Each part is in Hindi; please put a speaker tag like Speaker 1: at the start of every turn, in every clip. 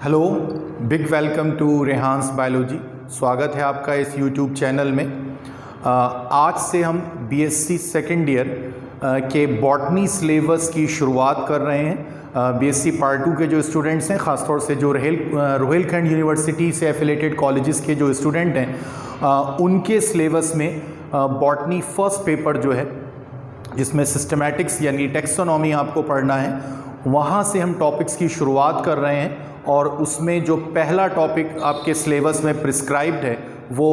Speaker 1: Hello, big welcome to Rehan's biology. स्वागत है आपका इस यूट्यूब चैनल में। आज से हम बीएससी सेकेंड ईयर के बॉटनी सिलेबस की शुरुआत कर रहे हैं। बीएससी पार्ट 2 के जो स्टूडेंट्स हैं, ख़ासतौर से जो रोहिलखंड यूनिवर्सिटी से एफिलेटेड कॉलेजेस के जो स्टूडेंट हैं, उनके सिलेबस में बॉटनी फर्स्ट पेपर जो है, जिसमें सिस्टमैटिक्स यानी टेक्सोनॉमी आपको पढ़ना है, वहाँ से हम टॉपिक्स की शुरुआत कर रहे हैं। और उसमें जो पहला टॉपिक आपके सिलेबस में प्रिस्क्राइब्ड है वो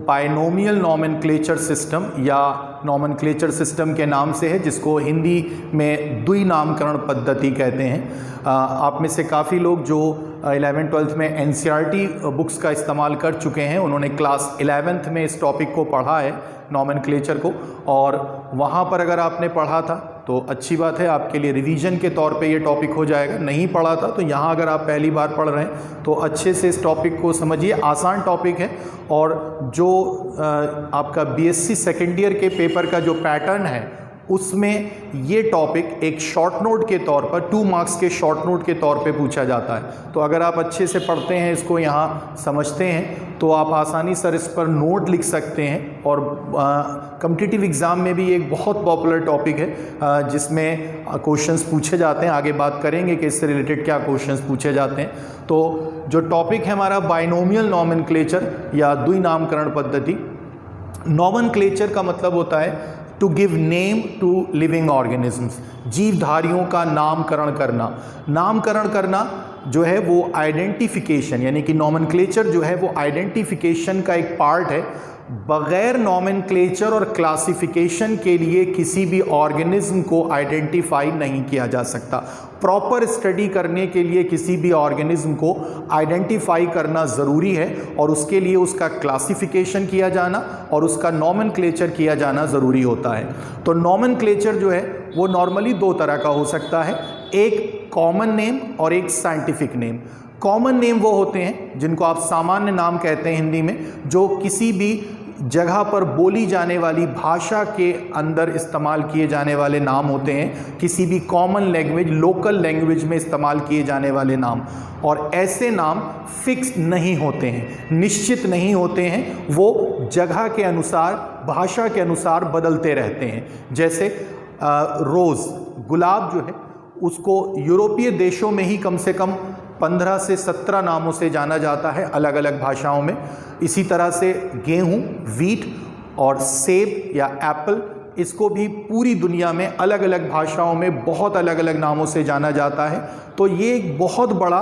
Speaker 1: बायनोमियल नॉमेनक्लेचर सिस्टम या नॉमेनक्लेचर सिस्टम के नाम से है, जिसको हिंदी में द्विनामकरण पद्धति कहते हैं। आप में से काफ़ी लोग जो 11th-12th में एनसीईआरटी बुक्स का इस्तेमाल कर चुके हैं, उन्होंने क्लास 11th में इस टॉपिक को पढ़ा है, नॉमेनक्लेचर को, और वहाँ पर अगर आपने पढ़ा था तो अच्छी बात है, आपके लिए रिवीजन के तौर पे ये टॉपिक हो जाएगा। नहीं पढ़ा था तो यहाँ अगर आप पहली बार पढ़ रहे हैं तो अच्छे से इस टॉपिक को समझिए। आसान टॉपिक है, और जो आपका बीएससी सेकेंड ईयर के पेपर का जो पैटर्न है उसमें ये टॉपिक एक शॉर्ट नोट के तौर पर 2 मार्क्स के शॉर्ट नोट के तौर पे पूछा जाता है। तो अगर आप अच्छे से पढ़ते हैं, इसको यहाँ समझते हैं, तो आप आसानी से इस पर नोट लिख सकते हैं। और कॉम्पिटिटिव एग्ज़ाम में भी एक बहुत पॉपुलर टॉपिक है, जिसमें क्वेश्चंस पूछे जाते हैं। आगे बात करेंगे कि इससे रिलेटेड क्या क्वेश्चंस पूछे जाते हैं। तो जो टॉपिक है हमारा बायनोमियल नॉमेनक्लेचर या द्विनामकरण पद्धति। नॉमेनक्लेचर का मतलब होता है to give name to living organisms, जीवधारियों का नामकरण करना। नामकरण करना जो है वो आइडेंटिफिकेशन, यानी कि नॉमेनक्लेचर जो है वो आइडेंटिफिकेशन का एक पार्ट है। बगैर नॉमेनक्लेचर और क्लासिफिकेशन के लिए किसी भी ऑर्गेनिज्म को आइडेंटिफाई नहीं किया जा सकता। प्रॉपर स्टडी करने के लिए किसी भी ऑर्गेनिज्म को आइडेंटिफाई करना ज़रूरी है, और उसके लिए उसका क्लासिफिकेशन किया जाना और उसका नॉमेनक्लेचर किया जाना ज़रूरी होता है। तो नॉमेनक्लेचर जो है वो नॉर्मली 2 तरह का हो सकता है, एक कॉमन नेम और एक साइंटिफिक नेम। कॉमन नेम वो होते हैं जिनको आप सामान्य नाम कहते हैं हिंदी में, जो किसी भी जगह पर बोली जाने वाली भाषा के अंदर इस्तेमाल किए जाने वाले नाम होते हैं, किसी भी कॉमन लैंग्वेज, लोकल लैंग्वेज में इस्तेमाल किए जाने वाले नाम। और ऐसे नाम फिक्स नहीं होते हैं, निश्चित नहीं होते हैं, वो जगह के अनुसार, भाषा के अनुसार बदलते रहते हैं। जैसे रोज़, गुलाब जो है, उसको यूरोपीय देशों में ही कम से कम 15 से 17 नामों से जाना जाता है, अलग अलग भाषाओं में। इसी तरह से गेहूं, वीट, और सेब या एप्पल, इसको भी पूरी दुनिया में अलग अलग भाषाओं में बहुत अलग अलग नामों से जाना जाता है। तो ये एक बहुत बड़ा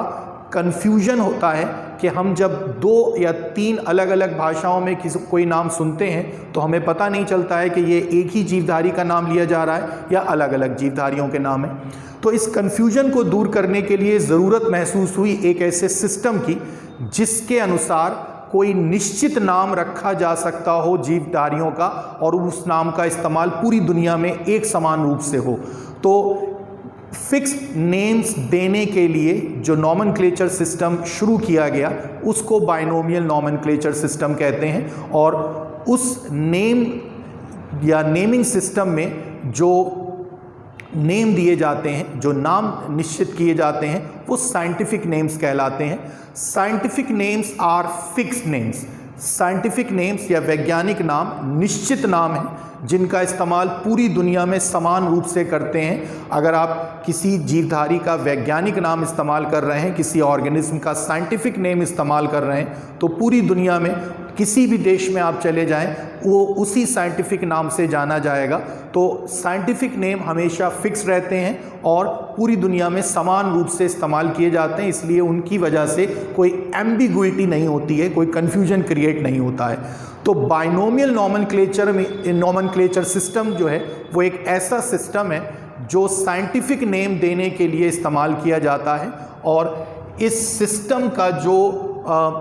Speaker 1: कन्फ्यूजन होता है कि हम जब 2 या 3 अलग अलग भाषाओं में कोई नाम सुनते हैं तो हमें पता नहीं चलता है कि ये एक ही जीवधारी का नाम लिया जा रहा है या अलग अलग जीवधारियों के नाम है। तो इस कन्फ्यूजन को दूर करने के लिए ज़रूरत महसूस हुई एक ऐसे सिस्टम की जिसके अनुसार कोई निश्चित नाम रखा जा सकता हो जीवधारियों का, और उस नाम का इस्तेमाल पूरी दुनिया में एक समान रूप से हो। तो फिक्स नेम्स देने के लिए जो नॉमेनक्लेचर सिस्टम शुरू किया गया उसको बायनोमियल नॉमेनक्लेचर सिस्टम कहते हैं। और उस नेम या नेमिंग सिस्टम में जो नेम दिए जाते हैं, जो नाम निश्चित किए जाते हैं, वो साइंटिफिक नेम्स कहलाते हैं। Scientific names are fixed names. Scientific names या वैज्ञानिक नाम निश्चित नाम हैं जिनका इस्तेमाल पूरी दुनिया में समान रूप से करते हैं। अगर आप किसी जीवधारी का वैज्ञानिक नाम इस्तेमाल कर रहे हैं, किसी ऑर्गेनिज्म का साइंटिफिक नेम इस्तेमाल कर रहे हैं, तो पूरी दुनिया में किसी भी देश में आप चले जाएं, वो उसी साइंटिफिक नाम से जाना जाएगा। तो साइंटिफिक नेम हमेशा फिक्स रहते हैं और पूरी दुनिया में समान रूप से इस्तेमाल किए जाते हैं, इसलिए उनकी वजह से कोई एम्बिगुइटी नहीं होती है, कोई कन्फ्यूजन क्रिएट नहीं होता है। तो बायनोमियल नॉमेनक्लेचर सिस्टम जो है वो एक ऐसा सिस्टम है जो साइंटिफिक नेम देने के लिए इस्तेमाल किया जाता है। और इस सिस्टम का जो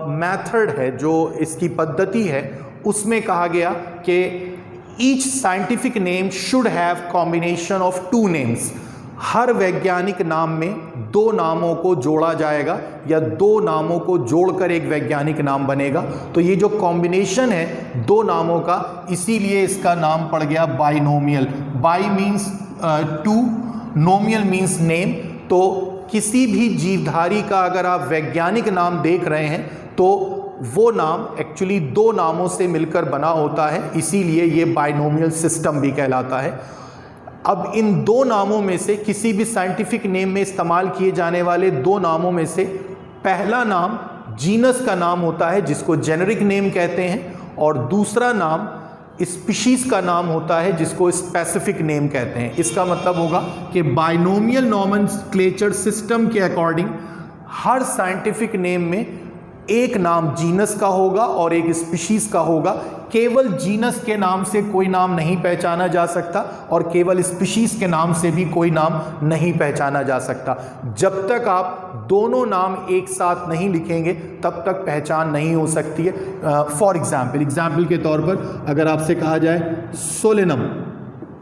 Speaker 1: मेथड है, जो इसकी पद्धति है, उसमें कहा गया कि each scientific name should have combination of 2 names. हर वैज्ञानिक नाम में 2 नामों को जोड़ा जाएगा या 2 नामों को जोड़कर एक वैज्ञानिक नाम बनेगा। तो ये जो कॉम्बिनेशन है 2 नामों का, इसीलिए इसका नाम पड़ गया binomial. By means 2, नोमियल means name. तो किसी भी जीवधारी का अगर आप वैज्ञानिक नाम देख रहे हैं तो वो नाम एक्चुअली दो नामों से मिलकर बना होता है, इसीलिए ये बाइनोमियल सिस्टम भी कहलाता है। अब इन दो नामों में से किसी भी साइंटिफिक नेम में इस्तेमाल किए जाने वाले दो नामों में से पहला नाम जीनस का नाम होता है जिसको जेनेरिक नेम कहते हैं, और दूसरा नाम स्पीशीज का नाम होता है जिसको स्पेसिफिक नेम कहते हैं। इसका मतलब होगा कि बाइनोमियल नॉमेनक्लेचर सिस्टम के अकॉर्डिंग हर साइंटिफिक नेम में एक नाम जीनस का होगा और एक स्पीशीज का होगा। केवल जीनस के नाम से कोई नाम नहीं पहचाना जा सकता और केवल स्पीशीज के नाम से भी कोई नाम नहीं पहचाना जा सकता। जब तक आप दोनों नाम एक साथ नहीं लिखेंगे तब तक पहचान नहीं हो सकती है। फॉर एग्जाम्पल के तौर पर अगर आपसे कहा जाए सोलेनम,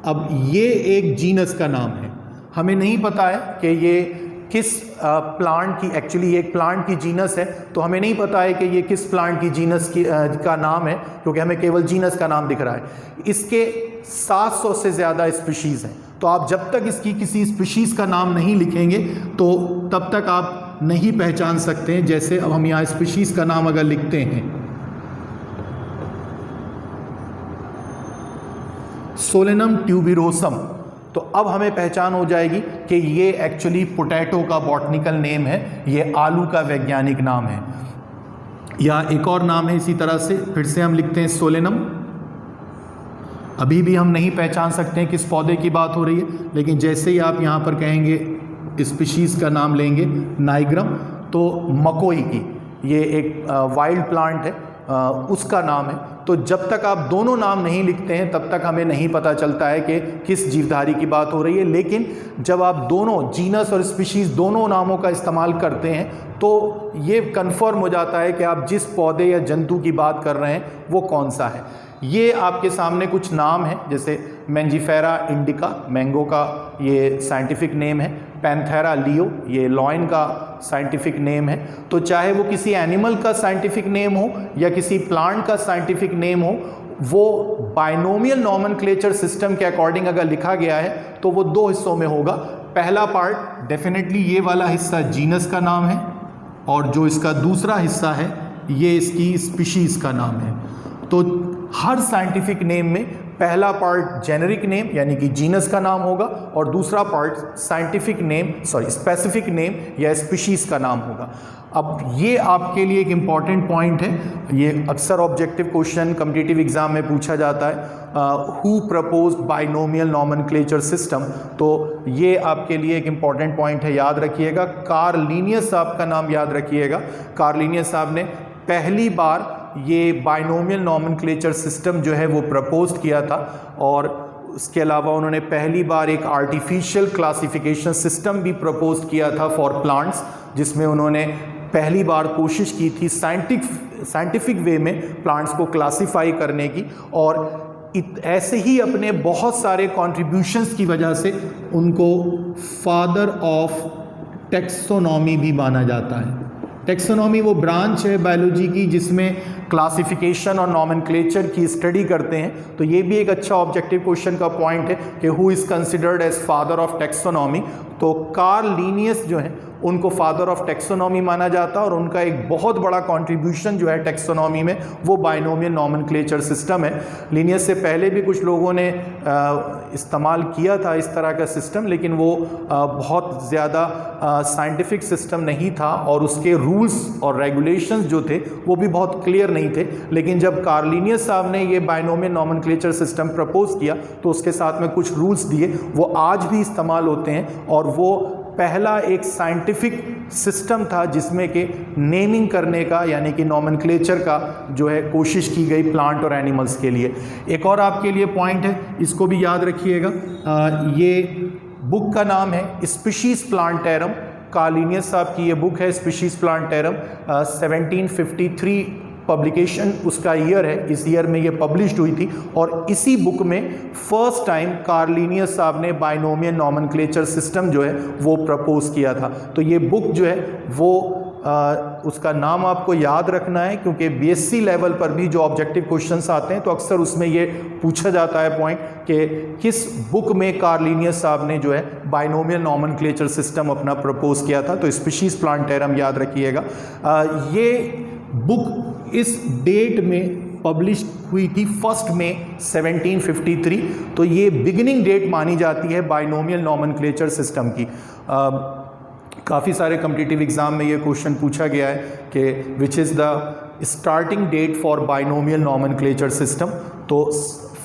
Speaker 1: अब ये एक जीनस का नाम है, हमें नहीं पता है कि ये किस प्लांट की, एक्चुअली एक प्लांट की जीनस है तो हमें नहीं पता है कि ये किस प्लांट की जीनस की का नाम है, क्योंकि हमें केवल जीनस का नाम दिख रहा है। इसके 700 से ज़्यादा स्पीशीज़ हैं, तो आप जब तक इसकी किसी स्पीशीज़ का नाम नहीं लिखेंगे तो तब तक आप नहीं पहचान सकते हैं। जैसे अब हम यहाँ स्पीशीज़ का नाम अगर लिखते हैं, सोलेनम ट्यूबिरोसम, तो अब हमें पहचान हो जाएगी कि ये एक्चुअली पोटैटो का बॉटनिकल नेम है, ये आलू का वैज्ञानिक नाम है। या एक और नाम है इसी तरह से, फिर से हम लिखते हैं सोलेनम। अभी भी हम नहीं पहचान सकते हैं किस पौधे की बात हो रही है, लेकिन जैसे ही आप यहाँ पर कहेंगे स्पीशीज़ का नाम लेंगे नाइग्रम, तो मकोई की, ये एक वाइल्ड प्लांट है, उसका नाम है। तो जब तक आप दोनों नाम नहीं लिखते हैं तब तक हमें नहीं पता चलता है कि किस जीवधारी की बात हो रही है। लेकिन जब आप दोनों जीनस और स्पीशीज़ दोनों नामों का इस्तेमाल करते हैं तो ये कन्फर्म हो जाता है कि आप जिस पौधे या जंतु की बात कर रहे हैं वो कौन सा है। ये आपके सामने कुछ नाम हैं, जैसे मैंजीफेरा इंडिका, मैंगो का ये साइंटिफिक नेम है। पैंथेरा लियो, ये लॉयन का साइंटिफिक नेम है। तो चाहे वो किसी एनिमल का साइंटिफिक नेम हो या किसी प्लांट का साइंटिफिक नेम हो, वो बाइनोमियल नॉमेनक्लेचर सिस्टम के अकॉर्डिंग अगर लिखा गया है तो वो दो हिस्सों में होगा। पहला पार्ट डेफिनेटली ये वाला हिस्सा जीनस का नाम है, और जो इसका दूसरा हिस्सा है ये इसकी स्पीशीज़ का नाम है। तो हर साइंटिफिक नेम में पहला पार्ट जेनेरिक नेम यानी कि जीनस का नाम होगा और दूसरा पार्ट स्पेसिफिक नेम या स्पीशीज़ का नाम होगा। अब ये आपके लिए एक इम्पॉर्टेंट पॉइंट है, ये अक्सर ऑब्जेक्टिव क्वेश्चन कॉम्पिटिटिव एग्जाम में पूछा जाता है, who proposed binomial nomenclature system. तो ये आपके लिए एक इम्पॉर्टेंट पॉइंट है, याद रखिएगा। कार्ल लीनियस साहब का नाम याद रखिएगा। कार्ल लीनियस साहब ने पहली बार ये बाइनोमियल नॉमेनक्लेचर सिस्टम जो है वो प्रपोज किया था, और उसके अलावा उन्होंने पहली बार एक आर्टिफिशियल क्लासिफिकेशन सिस्टम भी प्रपोज किया था फॉर प्लांट्स, जिसमें उन्होंने पहली बार कोशिश की थी साइंटिफिक वे में प्लांट्स को क्लासिफाई करने की। और ऐसे ही अपने बहुत सारे कॉन्ट्रीब्यूशंस की वजह से उनको फादर ऑफ टैक्सोनॉमी भी माना जाता है। टैक्सोनॉमी वो ब्रांच है बायोलॉजी की जिसमें क्लासिफिकेशन और नॉमेनक्लेचर की स्टडी करते हैं। तो ये भी एक अच्छा ऑब्जेक्टिव क्वेश्चन का पॉइंट है कि who is considered as father of taxonomy. तो कार्ल लीनियस जो है उनको फादर ऑफ टैक्सोनॉमी माना जाता है, और उनका एक बहुत बड़ा कंट्रीब्यूशन जो है टैक्सोनॉमी में वो बाइनोमियल नॉमेनक्लेचर सिस्टम है। लीनियस से पहले भी कुछ लोगों ने इस्तेमाल किया था इस तरह का सिस्टम, लेकिन वो बहुत ज़्यादा साइंटिफिक सिस्टम नहीं था और उसके रूल्स और रेगुलेशंस जो थे वो भी बहुत क्लियर नहीं थे। लेकिन जब कार्ल लीनियस साहब ने ये बाइनोमियल नॉमेनक्लेचर सिस्टम प्रपोज किया तो उसके साथ में कुछ रूल्स दिए, वो आज भी इस्तेमाल होते हैं, और वो पहला एक साइंटिफिक सिस्टम था जिसमें कि नेमिंग करने का यानी कि नॉमेनक्लेचर का जो है कोशिश की गई प्लांट और एनिमल्स के लिए। एक और आपके लिए पॉइंट है, इसको भी याद रखिएगा। ये बुक का नाम है स्पीशीज़ प्लांटेरम। कार्ल लीनियस साहब की ये बुक है स्पीशीज़ प्लांटेरम, 1753 पब्लिकेशन उसका ईयर है, इस ईयर में ये पब्लिश्ड हुई थी। और इसी बुक में फर्स्ट टाइम कार्ल लीनियस साहब ने बाइनोमियल नॉमेनक्लेचर सिस्टम जो है वो प्रपोज किया था। तो ये बुक जो है वो उसका नाम आपको याद रखना है, क्योंकि बीएससी लेवल पर भी जो ऑब्जेक्टिव क्वेश्चंस आते हैं तो अक्सर उसमें ये पूछा जाता है पॉइंट कि किस बुक में कार्ल लिनियस साहब ने जो है बाइनोमियल नॉमेनक्लेचर सिस्टम अपना प्रपोज किया था। तो स्पीशीज प्लांटेरम याद रखिएगा। ये बुक इस डेट में पब्लिश हुई थी 1 मई 1753। तो ये बिगिनिंग डेट मानी जाती है बाइनोमियल नॉमेनक्लेचर सिस्टम की। काफ़ी सारे कॉम्पिटिटिव एग्जाम में ये क्वेश्चन पूछा गया है कि which is the starting date for binomial nomenclature system. तो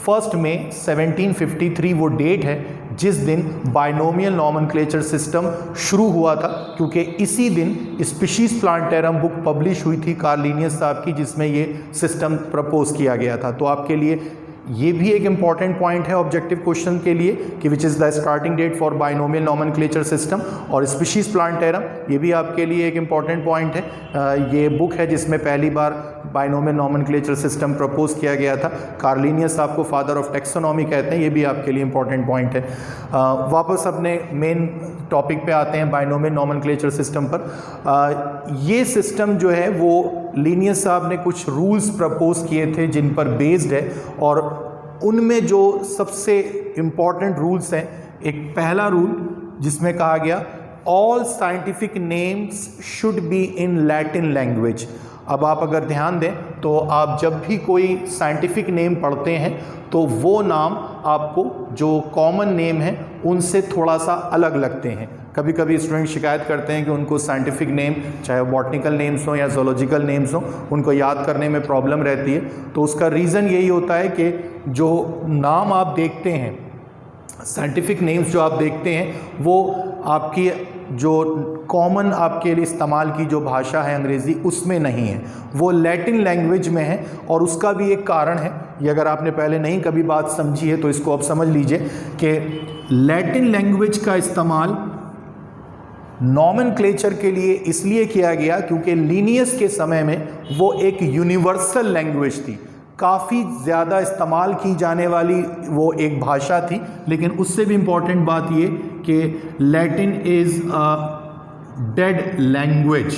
Speaker 1: 1 मई 1753 वो डेट है जिस दिन बाइनोमियल नॉमेनक्लेचर सिस्टम शुरू हुआ था, क्योंकि इसी दिन स्पीशीज प्लांटेरम बुक पब्लिश हुई थी कार्ल लिनियस साहब की, जिसमें ये सिस्टम प्रपोज किया गया था। तो आपके लिए ये भी एक इंपॉर्टेंट पॉइंट है ऑब्जेक्टिव क्वेश्चन के लिए कि which is the starting date for binomial nomenclature system. और स्पीशीज प्लांटेरम ये भी आपके लिए एक इंपॉर्टेंट पॉइंट है। ये बुक है जिसमें पहली बार बाइनोमियल नॉमेनक्लेचर सिस्टम प्रपोज किया गया था। कार्ल लिनियस साहब को फादर ऑफ टेक्सोनॉमी कहते हैं, ये भी आपके लिए इंपॉर्टेंट पॉइंट है। वापस अपने मेन टॉपिक पे आते हैं, बाइनोमियल नॉमेनक्लेचर सिस्टम पर। ये सिस्टम जो है वो लिनियस साहब ने कुछ रूल्स प्रपोज किए थे जिन पर बेस्ड है, और उनमें जो सबसे इम्पॉर्टेंट रूल्स हैं, एक पहला रूल जिसमें कहा गया all scientific names should be in Latin language. अब आप अगर ध्यान दें तो आप जब भी कोई साइंटिफिक नेम पढ़ते हैं तो वो नाम आपको जो कॉमन नेम है उनसे थोड़ा सा अलग लगते हैं। कभी कभी स्टूडेंट शिकायत करते हैं कि उनको साइंटिफिक नेम, चाहे बॉटनिकल नेम्स हों या जोलॉजिकल नेम्स हों, उनको याद करने में प्रॉब्लम रहती है। तो उसका रीज़न यही होता है कि जो नाम आप देखते हैं, साइंटिफिक नेम्स जो आप देखते हैं, वो आपकी जो कॉमन आपके लिए इस्तेमाल की जो भाषा है अंग्रेज़ी, उसमें नहीं है, वो लैटिन लैंग्वेज में है। और उसका भी एक कारण है, ये अगर आपने पहले नहीं कभी बात समझी है तो इसको अब समझ लीजिए कि लैटिन लैंग्वेज का इस्तेमाल नॉमेनक्लेचर के लिए इसलिए किया गया क्योंकि लिनियस के समय में वो एक यूनिवर्सल लैंग्वेज थी, काफ़ी ज़्यादा इस्तेमाल की जाने वाली वो एक भाषा थी। लेकिन उससे भी इम्पॉर्टेंट बात ये कि Latin is a dead language.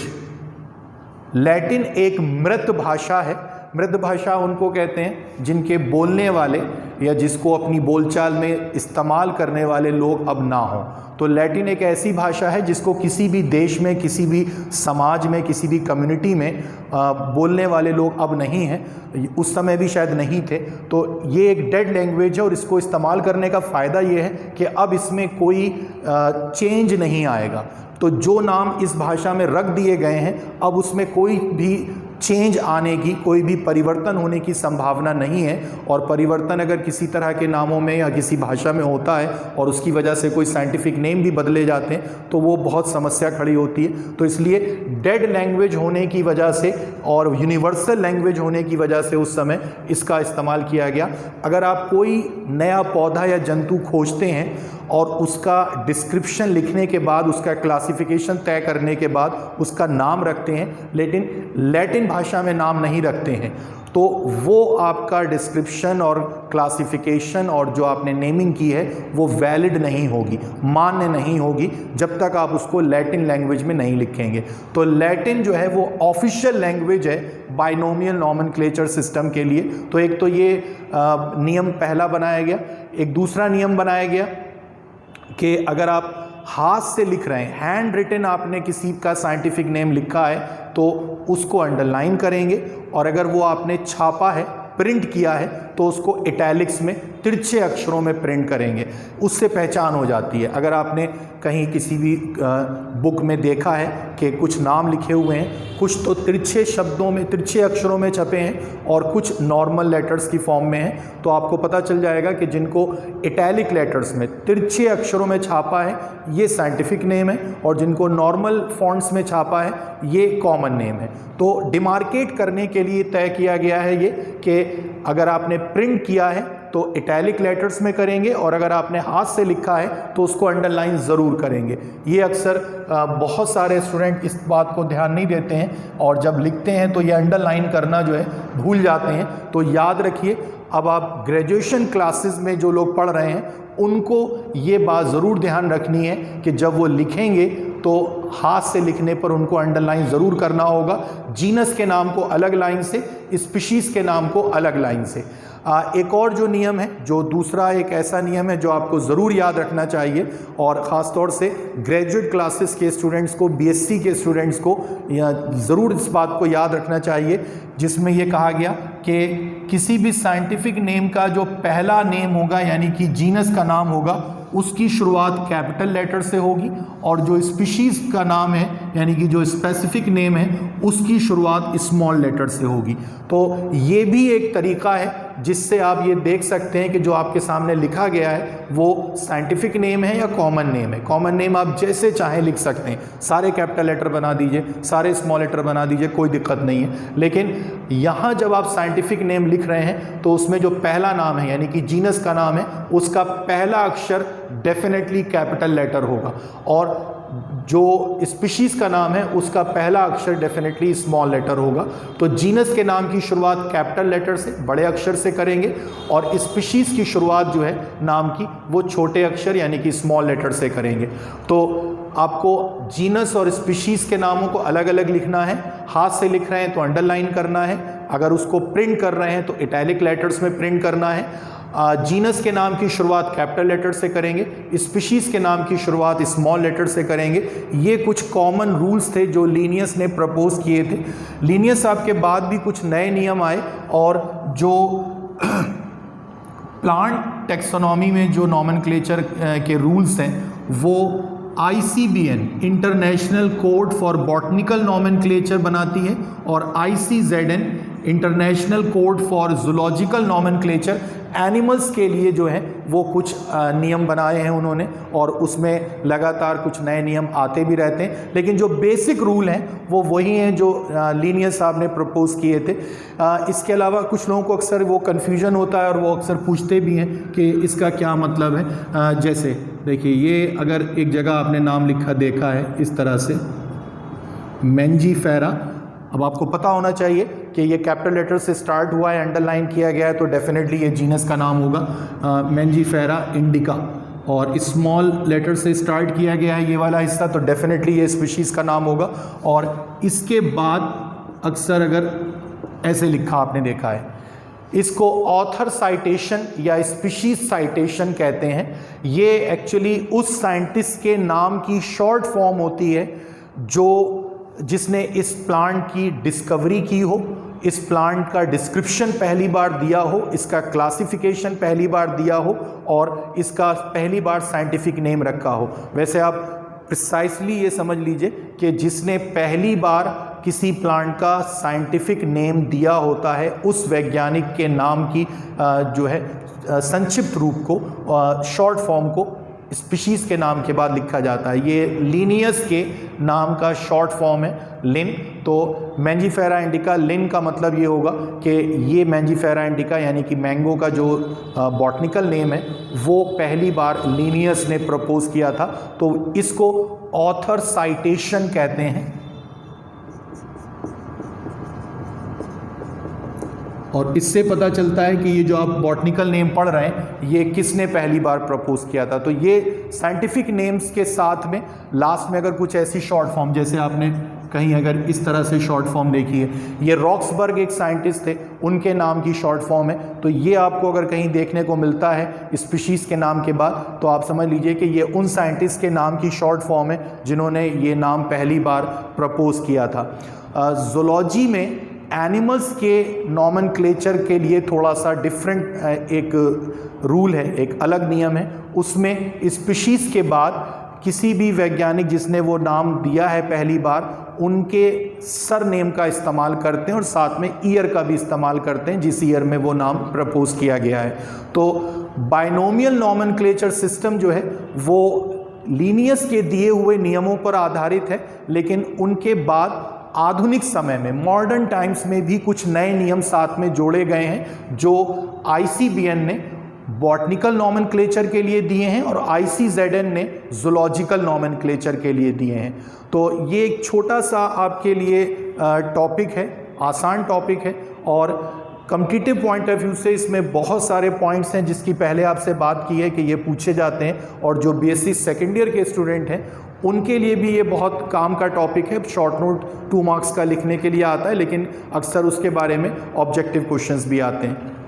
Speaker 1: Latin एक मृत भाषा है। मृत भाषा उनको कहते हैं जिनके बोलने वाले या जिसको अपनी बोलचाल में इस्तेमाल करने वाले लोग अब ना हों। तो लैटिन एक ऐसी भाषा है जिसको किसी भी देश में, किसी भी समाज में, किसी भी कम्युनिटी में बोलने वाले लोग अब नहीं हैं, उस समय भी शायद नहीं थे। तो ये एक डेड लैंग्वेज है और इसको इस्तेमाल करने का फ़ायदा ये है कि अब इसमें कोई चेंज नहीं आएगा। तो जो नाम इस भाषा में रख दिए गए हैं अब उसमें कोई भी चेंज आने की, कोई भी परिवर्तन होने की संभावना नहीं है। और परिवर्तन अगर किसी तरह के नामों में या किसी भाषा में होता है और उसकी वजह से कोई साइंटिफिक नेम भी बदले जाते हैं तो वो बहुत समस्या खड़ी होती है। तो इसलिए डेड लैंग्वेज होने की वजह से और यूनिवर्सल लैंग्वेज होने की वजह से उस समय इसका इस्तेमाल किया गया। अगर आप कोई नया पौधा या जंतु खोजते हैं और उसका डिस्क्रिप्शन लिखने के बाद, उसका क्लासिफिकेशन तय करने के बाद उसका नाम रखते हैं, लेकिन लैटिन भाषा में नाम नहीं रखते हैं, तो वो आपका डिस्क्रिप्शन और क्लासिफिकेशन और जो आपने नेमिंग की है वो वैलिड नहीं होगी, मान्य नहीं होगी जब तक आप उसको लैटिन लैंग्वेज में नहीं लिखेंगे। तो लैटिन जो है वो ऑफिशियल लैंग्वेज है बाइनोमियल नॉमेनक्लेचर सिस्टम के लिए। तो एक तो ये नियम पहला बनाया गया। एक दूसरा नियम बनाया गया कि अगर आप हाथ से लिख रहे हैं, हैंड रिटन आपने किसी का साइंटिफिक नेम लिखा है तो उसको अंडरलाइन करेंगे, और अगर वो आपने छापा है, प्रिंट किया है, तो उसको इटैलिक्स में तिरछे अक्षरों में प्रिंट करेंगे। उससे पहचान हो जाती है। अगर आपने कहीं किसी भी बुक में देखा है कि कुछ नाम लिखे हुए हैं, कुछ तो तिरछे शब्दों में, तिरछे अक्षरों में छपे हैं और कुछ नॉर्मल लेटर्स की फॉर्म में हैं, तो आपको पता चल जाएगा कि जिनको इटैलिक लेटर्स में, तिरछे अक्षरों में छापा है ये साइंटिफिक नेम है, और जिनको नॉर्मल फॉन्ट्स में छापा है ये कॉमन नेम है। तो डिमार्केट करने के लिए तय किया गया है ये कि अगर आपने प्रिंट किया है तो इटैलिक लेटर्स में करेंगे, और अगर आपने हाथ से लिखा है तो उसको अंडरलाइन ज़रूर करेंगे। ये अक्सर बहुत सारे स्टूडेंट इस बात को ध्यान नहीं देते हैं और जब लिखते हैं तो ये अंडरलाइन करना जो है भूल जाते हैं। तो याद रखिए, अब आप ग्रेजुएशन क्लासेस में जो लोग पढ़ रहे हैं उनको ये बात ज़रूर ध्यान रखनी है कि जब वो लिखेंगे तो हाथ से लिखने पर उनको अंडरलाइन ज़रूर करना होगा। जीनस के नाम को अलग लाइन से, स्पीशीज़ के नाम को अलग लाइन से। एक और जो नियम है, जो दूसरा एक ऐसा नियम है जो आपको ज़रूर याद रखना चाहिए, और ख़ास तौर से ग्रेजुएट क्लासेस के स्टूडेंट्स को, बीएससी के स्टूडेंट्स को ज़रूर इस बात को याद रखना चाहिए, जिसमें ये कहा गया कि किसी भी साइंटिफिक नेम का जो पहला नेम होगा, यानी कि जीनस का नाम होगा, उसकी शुरुआत कैपिटल लेटर से होगी, और जो स्पीशीज़ का नाम है, यानी कि जो स्पेसिफिक नेम है, उसकी शुरुआत स्मॉल लेटर से होगी। तो ये भी एक तरीका है जिससे आप ये देख सकते हैं कि जो आपके सामने लिखा गया है वो साइंटिफिक नेम है या कॉमन नेम है। कॉमन नेम आप जैसे चाहें लिख सकते हैं, सारे कैपिटल लेटर बना दीजिए, सारे स्मॉल लेटर बना दीजिए, कोई दिक्कत नहीं है। लेकिन यहाँ जब आप साइंटिफिक नेम लिख रहे हैं तो उसमें जो पहला नाम है, यानी कि जीनस का नाम है, उसका पहला अक्षर डेफिनेटली कैपिटल लेटर होगा, और जो स्पीशीज़ का नाम है उसका पहला अक्षर डेफिनेटली स्मॉल लेटर होगा। तो जीनस के नाम की शुरुआत कैपिटल लेटर से, बड़े अक्षर से करेंगे, और स्पीशीज़ की शुरुआत जो है नाम की वो छोटे अक्षर यानी कि स्मॉल लेटर से करेंगे। तो आपको जीनस और स्पीशीज़ के नामों को अलग अलग लिखना है। हाथ से लिख रहे हैं तो अंडरलाइन करना है, अगर उसको प्रिंट कर रहे हैं तो इटैलिक लेटर्स में प्रिंट करना है। जीनस के नाम की शुरुआत कैपिटल लेटर से करेंगे, स्पीशीज़ के नाम की शुरुआत स्मॉल लेटर से करेंगे। ये कुछ कॉमन रूल्स थे जो लीनियस ने प्रपोज किए थे। लीनियस साहब के बाद भी कुछ नए नियम आए, और जो प्लांट टेक्सोनॉमी में जो नॉमेनक्लेचर के रूल्स हैं वो ICBN international code for botanical nomenclature बनाती है, और ICZN international code for zoological nomenclature animals के लिए जो है वो कुछ नियम बनाए हैं उन्होंने, और उसमें लगातार कुछ नए नियम आते भी रहते हैं। लेकिन जो बेसिक रूल हैं वो वही हैं जो लीनियस साहब ने प्रपोज किए थे। इसके अलावा कुछ लोगों को अक्सर वो कन्फ्यूजन होता है और वो अक्सर पूछते भी हैं कि इसका क्या मतलब है। जैसे देखिए, ये अगर एक जगह आपने नाम लिखा देखा है इस तरह से, मेंजीफेरा, अब आपको पता होना चाहिए कि ये कैपिटल लेटर से स्टार्ट हुआ है, अंडरलाइन किया गया है, तो डेफिनेटली ये जीनस का नाम होगा मेंजीफेरा इंडिका, और स्मॉल लेटर से स्टार्ट किया गया है ये वाला हिस्सा, तो डेफिनेटली ये स्पीशीज़ का नाम होगा। और इसके बाद अक्सर अगर ऐसे लिखा आपने देखा है, इसको ऑथर साइटेशन या स्पीशीज साइटेशन कहते हैं। ये एक्चुअली उस साइंटिस्ट के नाम की शॉर्ट फॉर्म होती है जिसने इस प्लांट की डिस्कवरी की हो, इस प्लांट का डिस्क्रिप्शन पहली बार दिया हो, इसका क्लासिफिकेशन पहली बार दिया हो, और इसका पहली बार साइंटिफिक नेम रखा हो। वैसे आप प्रिसाइसली ये समझ लीजिए कि जिसने पहली बार किसी प्लांट का साइंटिफिक नेम दिया होता है, उस वैज्ञानिक के नाम की जो है संक्षिप्त रूप को, शॉर्ट फॉर्म को स्पीशीज़ के नाम के बाद लिखा जाता है। ये लीनियस के नाम का शॉर्ट फॉर्म है, लिन। तो मेंजीफेरा इंडिका, लिन का मतलब ये होगा कि ये मेंजीफेरा इंडिका यानी कि मैंगो का जो बॉटनिकल नेम है वो पहली बार लीनियस ने प्रपोज किया था, तो इसको ऑथर साइटेशन कहते हैं। और इससे पता चलता है कि ये जो आप बॉटनिकल नेम पढ़ रहे हैं ये किसने पहली बार प्रपोज किया था। तो ये साइंटिफिक नेम्स के साथ में लास्ट में अगर कुछ ऐसी शॉर्ट फॉर्म, जैसे आपने कहीं अगर इस तरह से शॉर्ट फॉर्म देखी है, ये रॉक्सबर्ग एक साइंटिस्ट थे, उनके नाम की शॉर्ट फॉर्म है। तो ये आपको अगर कहीं देखने को मिलता है स्पीशीज़ के नाम के बाद, तो आप समझ लीजिए कि ये उन साइंटिस्ट के नाम की शॉर्ट फॉर्म है जिन्होंने ये नाम पहली बार प्रपोज किया था। ज़ूलॉजी में एनिमल्स के नॉमेनक्लेचर के लिए थोड़ा सा डिफरेंट एक रूल है, एक अलग नियम है। उसमें स्पीशीज़ के बाद किसी भी वैज्ञानिक जिसने वो नाम दिया है पहली बार, उनके सर नेम का इस्तेमाल करते हैं और साथ में ईयर का भी इस्तेमाल करते हैं जिस ईयर में वो नाम प्रपोज किया गया है। तो बाइनोमियल नॉमेनक्लेचर सिस्टम जो है वो लीनियस के दिए हुए नियमों पर आधारित है, लेकिन उनके बाद आधुनिक समय में, मॉडर्न टाइम्स में भी कुछ नए नियम साथ में जोड़े गए हैं जो ICBN ने बॉटनिकल नॉमेनक्लेचर के लिए दिए हैं और ICZN ने जूलॉजिकल नॉमेनक्लेचर के लिए दिए हैं। तो ये एक छोटा सा आपके लिए टॉपिक है, आसान टॉपिक है, और कॉम्पिटिटिव पॉइंट ऑफ व्यू से इसमें बहुत सारे पॉइंट्स हैं जिसकी पहले आपसे बात की है कि ये पूछे जाते हैं, और जो बीएससी सेकेंड ईयर के स्टूडेंट हैं उनके लिए भी ये बहुत काम का टॉपिक है। शॉर्ट नोट 2 मार्क्स का लिखने के लिए आता है, लेकिन अक्सर उसके बारे में ऑब्जेक्टिव क्वेश्चंस भी आते हैं।